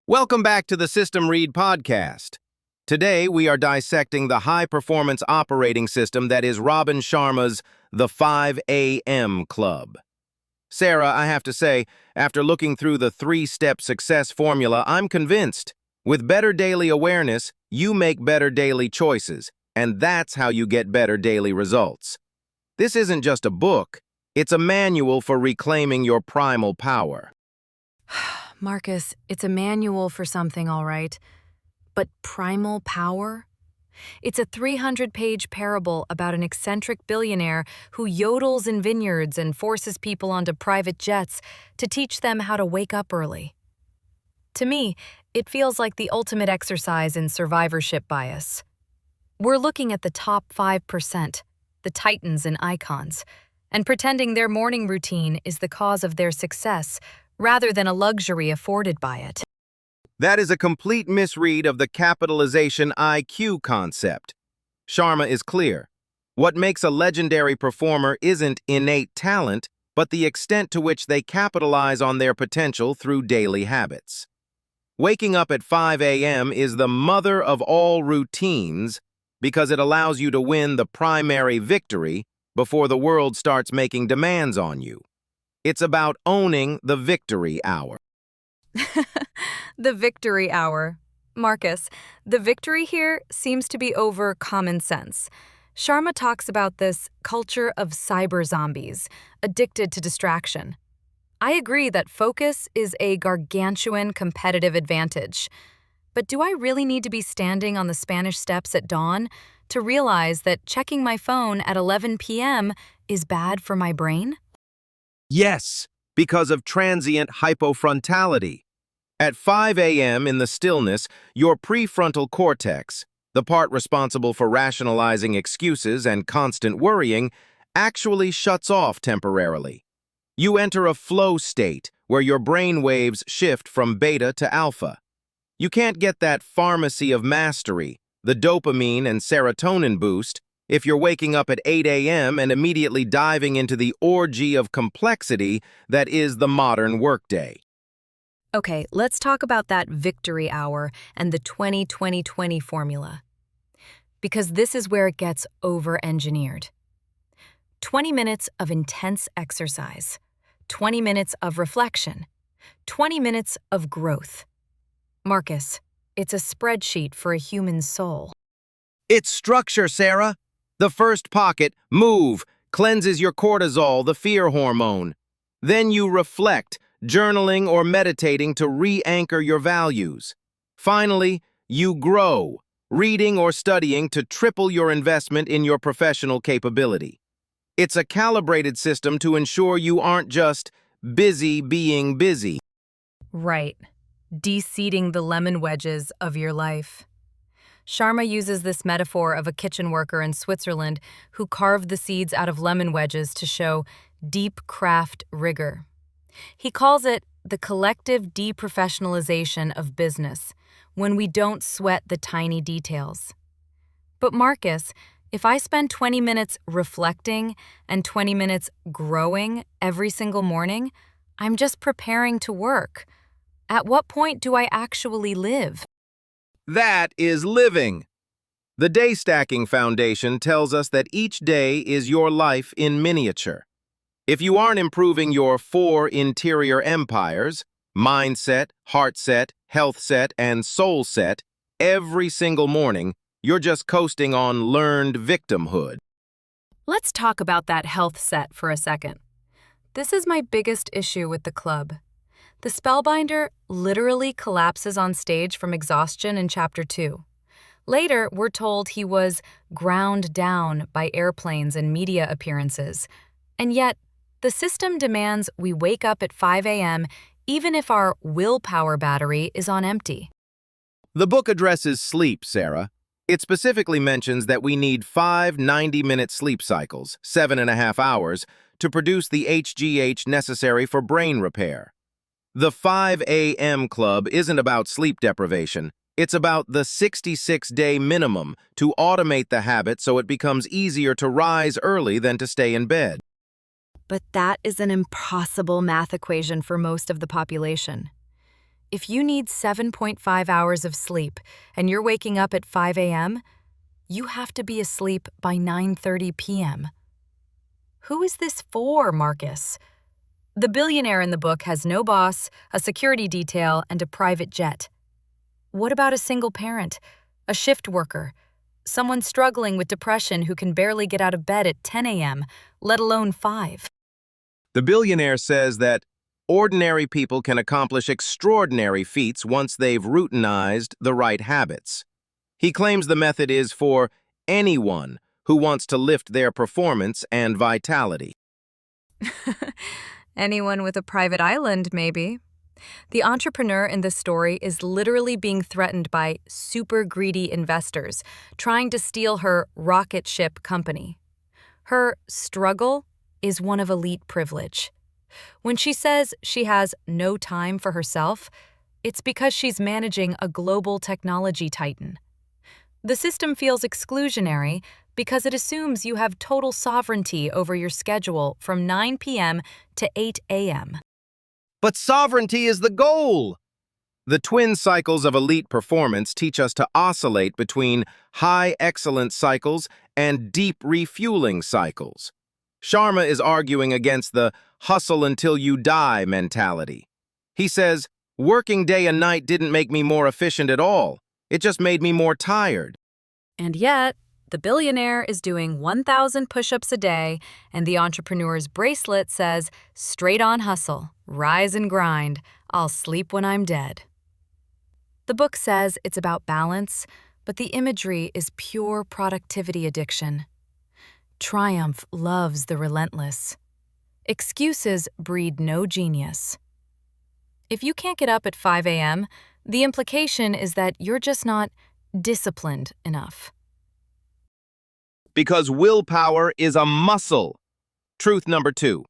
Welcome back to the System Read podcast. Today, we are dissecting the high-performance operating system that is Robin Sharma's The 5 a.m. Club. Sarah, I have to say, after looking through the three-step success formula, I'm convinced. With better daily awareness, you make better daily choices, and that's how you get better daily results. This isn't just a book, it's a manual for reclaiming your primal power. Marcus, it's a manual for something, all right. But primal power? It's a 300-page parable about an eccentric billionaire who yodels in vineyards and forces people onto private jets to teach them how to wake up early. To me, it feels like the ultimate exercise in survivorship bias. We're looking at the top 5%, the titans and icons, and pretending their morning routine is the cause of their success, rather than a luxury afforded by it. That is a complete misread of the capitalization IQ concept. Sharma is clear. What makes a legendary performer isn't innate talent, but the extent to which they capitalize on their potential through daily habits. Waking up at 5 a.m. is the mother of all routines because it allows you to win the primary victory before the world starts making demands on you. It's about owning the victory hour. The victory hour. Marcus, the victory here seems to be over common sense. Sharma talks about this culture of cyber zombies, addicted to distraction. I agree that focus is a gargantuan competitive advantage. But do I really need to be standing on the Spanish Steps at dawn to realize that checking my phone at 11 p.m. is bad for my brain? Yes, because of transient hypofrontality. At 5 a.m. in the stillness, your prefrontal cortex, the part responsible for rationalizing excuses and constant worrying, actually shuts off temporarily. You enter a flow state where your brain waves shift from beta to alpha. You can't get that pharmacy of mastery, the dopamine and serotonin boost, if you're waking up at 8 a.m. and immediately diving into the orgy of complexity that is the modern workday. Okay, let's talk about that victory hour and the 20-20-20 formula. Because this is where it gets over-engineered. 20 minutes of intense exercise, 20 minutes of reflection, 20 minutes of growth. Marcus, it's a spreadsheet for a human soul. It's structure, Sarah. The first pocket, move, cleanses your cortisol, the fear hormone. Then you reflect, journaling or meditating to re-anchor your values. Finally, you grow, reading or studying to triple your investment in your professional capability. It's a calibrated system to ensure you aren't just busy being busy. Right. De-seeding the lemon wedges of your life. Sharma uses this metaphor of a kitchen worker in Switzerland who carved the seeds out of lemon wedges to show deep craft rigor. He calls it the collective deprofessionalization of business, when we don't sweat the tiny details. But Marcus, if I spend 20 minutes reflecting and 20 minutes growing every single morning, I'm just preparing to work. At what point do I actually live? That is living. The Day Stacking Foundation tells us that each day is your life in miniature. If you aren't improving your 4 interior empires, mindset, heart set, health set, and soul set, every single morning, you're just coasting on learned victimhood. Let's talk about that health set for a second. This is my biggest issue with the club. The Spellbinder literally collapses on stage from exhaustion in Chapter 2. Later, we're told he was ground down by airplanes and media appearances. And yet, the system demands we wake up at 5 a.m. even if our willpower battery is on empty. The book addresses sleep, Sarah. It specifically mentions that we need 5 90-minute sleep cycles, 7.5 hours, to produce the HGH necessary for brain repair. The 5 a.m. Club isn't about sleep deprivation. It's about the 66-day minimum to automate the habit so it becomes easier to rise early than to stay in bed. But that is an impossible math equation for most of the population. If you need 7.5 hours of sleep and you're waking up at 5 a.m., you have to be asleep by 9:30 p.m. Who is this for, Marcus? The billionaire in the book has no boss, a security detail, and a private jet. What about a single parent, a shift worker, someone struggling with depression who can barely get out of bed at 10 a.m., let alone 5? The billionaire says that ordinary people can accomplish extraordinary feats once they've routinized the right habits. He claims the method is for anyone who wants to lift their performance and vitality. Anyone with a private island, maybe. The entrepreneur in this story is literally being threatened by super greedy investors trying to steal her rocket ship company. Her struggle is one of elite privilege. When she says she has no time for herself, it's because she's managing a global technology titan. The system feels exclusionary because it assumes you have total sovereignty over your schedule from 9 p.m. to 8 a.m. But sovereignty is the goal! The twin cycles of elite performance teach us to oscillate between high excellence cycles and deep refueling cycles. Sharma is arguing against the hustle until you die mentality. He says, working day and night didn't make me more efficient at all. It just made me more tired. And yet, the billionaire is doing 1,000 push-ups a day, and the entrepreneur's bracelet says, straight on hustle, rise and grind, I'll sleep when I'm dead. The book says it's about balance, but the imagery is pure productivity addiction. Triumph loves the relentless. Excuses breed no genius. If you can't get up at 5 a.m., the implication is that you're just not disciplined enough. Because willpower is a muscle. Truth number 2.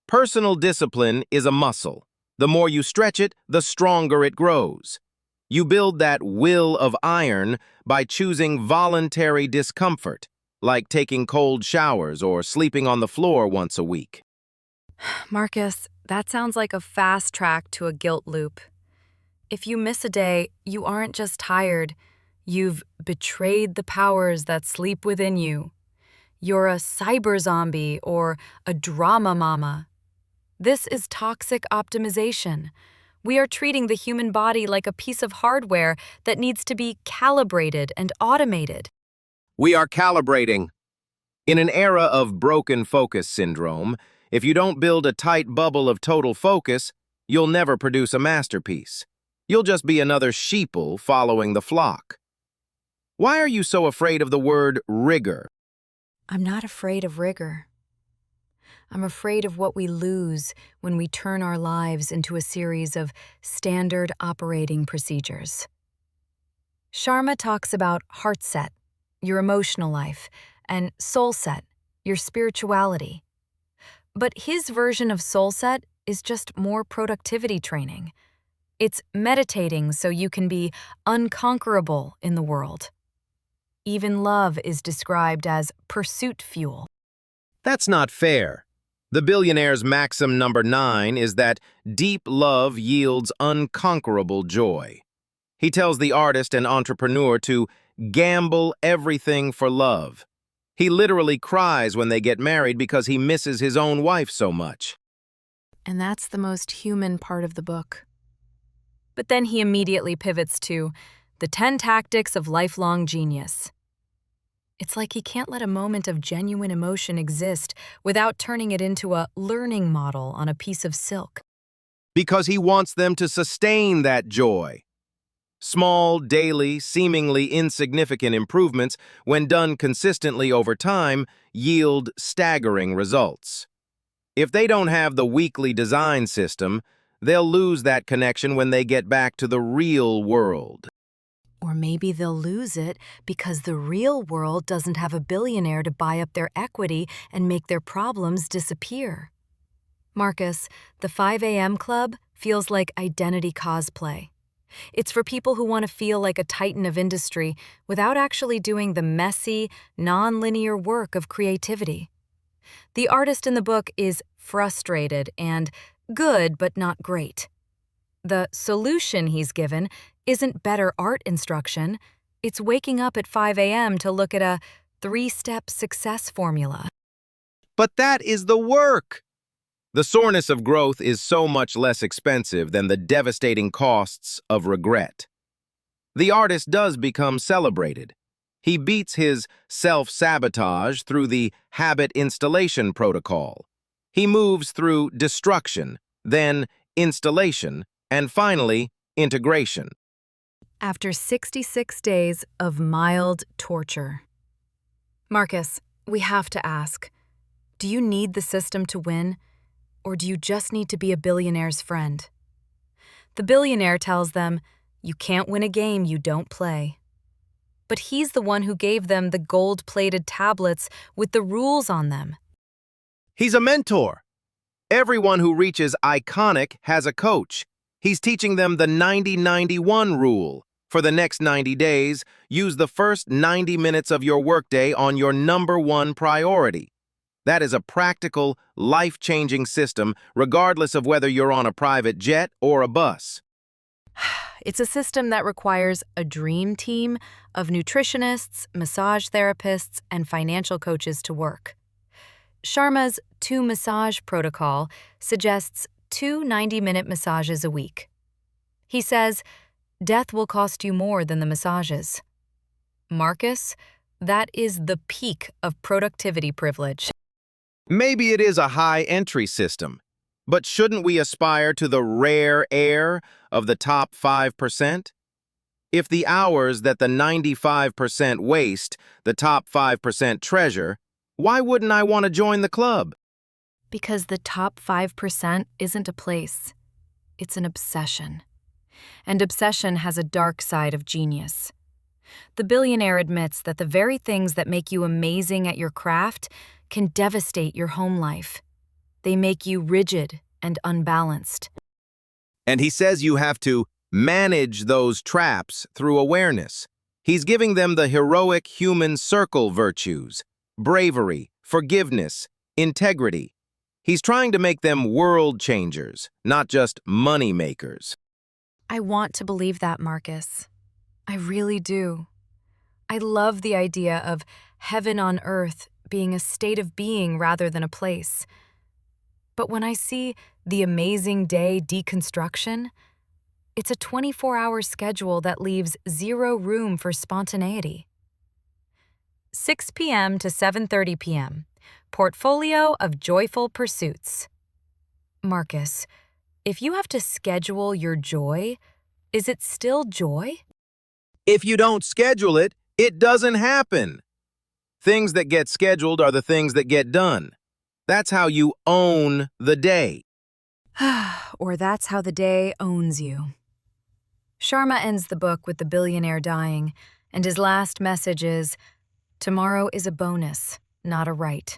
Personal discipline is a muscle. The more you stretch it, the stronger it grows. You build that will of iron by choosing voluntary discomfort, like taking cold showers or sleeping on the floor once a week. Marcus, that sounds like a fast track to a guilt loop. If you miss a day, you aren't just tired. You've betrayed the powers that sleep within you. You're a cyber zombie or a drama mama. This is toxic optimization. We are treating the human body like a piece of hardware that needs to be calibrated and automated. We are calibrating. In an era of broken focus syndrome, if you don't build a tight bubble of total focus, you'll never produce a masterpiece. You'll just be another sheeple following the flock. Why are you so afraid of the word rigor? I'm not afraid of rigor. I'm afraid of what we lose when we turn our lives into a series of standard operating procedures. Sharma talks about heart set, your emotional life, and soul set, your spirituality. But his version of soul set is just more productivity training. It's meditating so you can be unconquerable in the world. Even love is described as pursuit fuel. That's not fair. The billionaire's maxim number 9 is that deep love yields unconquerable joy. He tells the artist and entrepreneur to gamble everything for love. He literally cries when they get married because he misses his own wife so much. And that's the most human part of the book. But then he immediately pivots to the 10 tactics of lifelong genius. It's like he can't let a moment of genuine emotion exist without turning it into a learning model on a piece of silk. Because he wants them to sustain that joy. Small, daily, seemingly insignificant improvements, when done consistently over time, yield staggering results. If they don't have the weekly design system, they'll lose that connection when they get back to the real world. Or maybe they'll lose it because the real world doesn't have a billionaire to buy up their equity and make their problems disappear. Marcus, the 5 a.m. club feels like identity cosplay. It's for people who want to feel like a titan of industry without actually doing the messy, non-linear work of creativity. The artist in the book is frustrated and good but not great. The solution he's given isn't better art instruction. It's waking up at 5 a.m. to look at a 3-step success formula. But that is the work. The soreness of growth is so much less expensive than the devastating costs of regret. The artist does become celebrated. He beats his self-sabotage through the habit installation protocol. He moves through destruction, then installation, and finally, integration. After 66 days of mild torture. Marcus, we have to ask, do you need the system to win, or do you just need to be a billionaire's friend? The billionaire tells them, you can't win a game you don't play. But he's the one who gave them the gold-plated tablets with the rules on them. He's a mentor. Everyone who reaches iconic has a coach. He's teaching them the 90-91 rule. For the next 90 days, use the first 90 minutes of your workday on your #1 priority. That is a practical, life-changing system, regardless of whether you're on a private jet or a bus. It's a system that requires a dream team of nutritionists, massage therapists, and financial coaches to work. Sharma's 2 massage protocol suggests 2 90-minute massages a week. He says, death will cost you more than the massages. Marcus, that is the peak of productivity privilege. Maybe it is a high-entry system, but shouldn't we aspire to the rare air of the top 5%? If the hours that the 95% waste, the top 5% treasure, why wouldn't I want to join the club? Because the top 5% isn't a place. It's an obsession. And obsession has a dark side of genius. The billionaire admits that the very things that make you amazing at your craft can devastate your home life. They make you rigid and unbalanced. And he says you have to manage those traps through awareness. He's giving them the heroic human circle virtues: bravery, forgiveness, integrity. He's trying to make them world changers, not just money makers. I want to believe that, Marcus. I really do. I love the idea of heaven on earth being a state of being rather than a place. But when I see the amazing day deconstruction, it's a 24-hour schedule that leaves 0 room for spontaneity. 6 p.m. to 7:30 p.m. Portfolio of joyful pursuits. Marcus, if you have to schedule your joy, is it still joy? If you don't schedule it, it doesn't happen. Things that get scheduled are the things that get done. That's how you own the day. Or that's how the day owns you. Sharma ends the book with the billionaire dying, and his last message is, tomorrow is a bonus, not a right.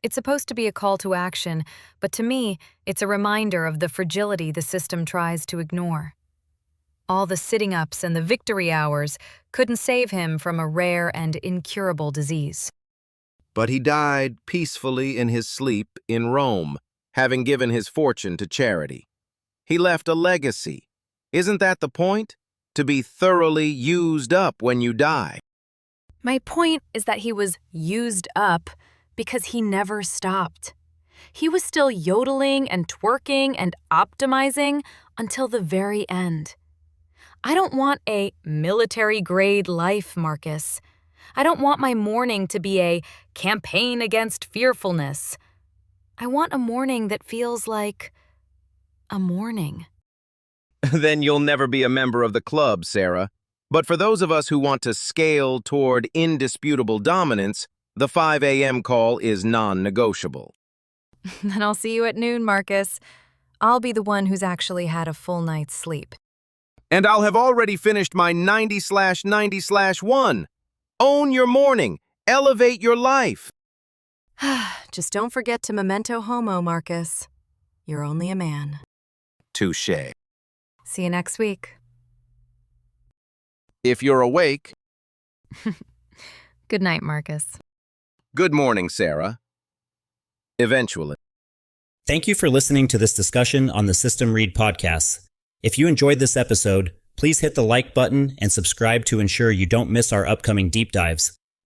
It's supposed to be a call to action, but to me, it's a reminder of the fragility the system tries to ignore. All the sitting-ups and the victory hours couldn't save him from a rare and incurable disease. But he died peacefully in his sleep in Rome, having given his fortune to charity. He left a legacy. Isn't that the point? To be thoroughly used up when you die. My point is that he was used up because he never stopped. He was still yodeling and twerking and optimizing until the very end. I don't want a military-grade life, Marcus. I don't want my morning to be a campaign against fearfulness. I want a morning that feels like a morning. Then you'll never be a member of the club, Sarah. But for those of us who want to scale toward indisputable dominance, the 5 a.m. call is non-negotiable. Then I'll see you at noon, Marcus. I'll be the one who's actually had a full night's sleep. And I'll have already finished my 90/90/1. Own your morning. Elevate your life. Just don't forget to memento homo, Marcus. You're only a man. Touché. See you next week. If you're awake, Good night, Marcus. good morning, Sarah. Eventually. Thank you for listening to this discussion on the System Read podcast. If you enjoyed this episode, please hit the like button and subscribe to ensure you don't miss our upcoming deep dives.